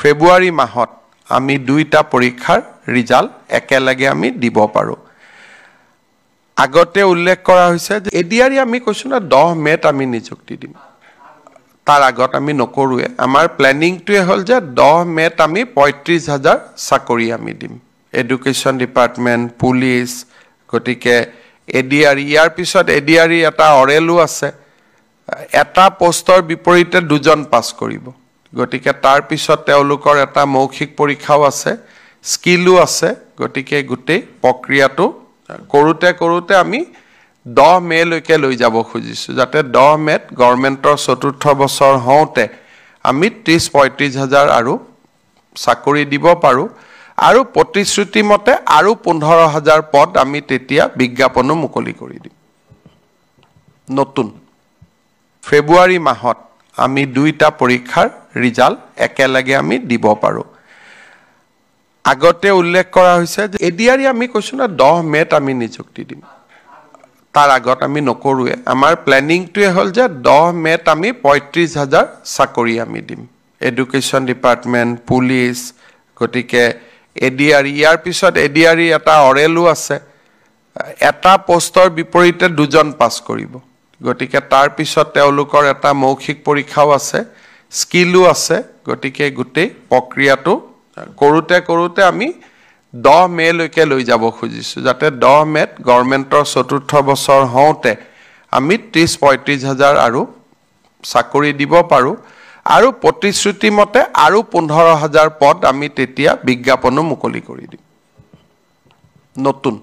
ফেব্ৰুৱাৰী মাহত আমি দুইটা পৰীক্ষাৰ ৰিজাল্ট একেলগে আমি দিব পাৰোঁ। আগতে উল্লেখ কৰা হৈছে যে এডিআৰই আমি কৈছোঁ না 10 মেত আমি নিযুক্তি দিম। তাৰ আগত আমি নকৰোঁৱে। আমাৰ প্লেনিংটোৱে হ'ল যে 10 মেত আমি 35,000 চাকৰি আমি দিম। এডুকেশ্যন ডিপাৰ্টমেণ্ট, পুলিচ, গতিকে এডিআৰই ইয়াৰ পিছত এডিআৰই এটা অৰেলো আছে। এটা পোষ্টৰ বিপৰীতে 2জন পাছ কৰিব। গতিকে তাৰ পিছত তেওঁলোকৰ এটা মৌখিক পৰীক্ষাও আছে, স্কিলো আছে। গতিকে গোটেই প্ৰক্ৰিয়াটো কৰোঁতে আমি 10 মেলৈকে লৈ যাব খুজিছোঁ, যাতে 10 মেত গভৰ্ণমেণ্টৰ 4ৰ্থ বছৰ হওঁতে আমি 30-35,000 আৰু চাকৰি দিব পাৰোঁ। আৰু প্ৰতিশ্ৰুতি মতে আৰু 15,000 পদ আমি তেতিয়া বিজ্ঞাপনো মুকলি কৰি দিম। নতুন ফেব্ৰুৱাৰী মাহত আমি দুইটা পৰীক্ষাৰ ৰিজাল্ট একেলগে আমি দিব পাৰোঁ। আগতে উল্লেখ কৰা হৈছে যে এডিআৰই আমি কৈছোঁ না 10 মেত আমি নিযুক্তি দিম। তাৰ আগত আমি নকৰোঁৱে। আমাৰ প্লেনিংটোৱে হ'ল যে 10 মেত আমি 35,000 চাকৰি আমি দিম। এডুকেশ্যন ডিপাৰ্টমেণ্ট, পুলিচ, গতিকে এডিআৰই ইয়াৰ পিছত এডিআৰই এটা অৰেলো আছে। এটা পোষ্টৰ বিপৰীতে 2জন পাছ কৰিব। গতিকে তাৰ পিছত তেওঁলোকৰ এটা মৌখিক পৰীক্ষাও আছে, স্কিলো আছে। গতিকে গোটেই প্ৰক্ৰিয়াটো কৰোঁতে আমি 10 মেলৈকে লৈ যাব খুজিছোঁ, যাতে 10 মেত গভৰ্ণমেণ্টৰ 4ৰ্থ বছৰ হওঁতে আমি 30-35,000 আৰু চাকৰি দিব পাৰোঁ। আৰু প্ৰতিশ্ৰুতি মতে আৰু 15,000 পদ আমি তেতিয়া বিজ্ঞাপনো মুকলি কৰি দিম। নতুন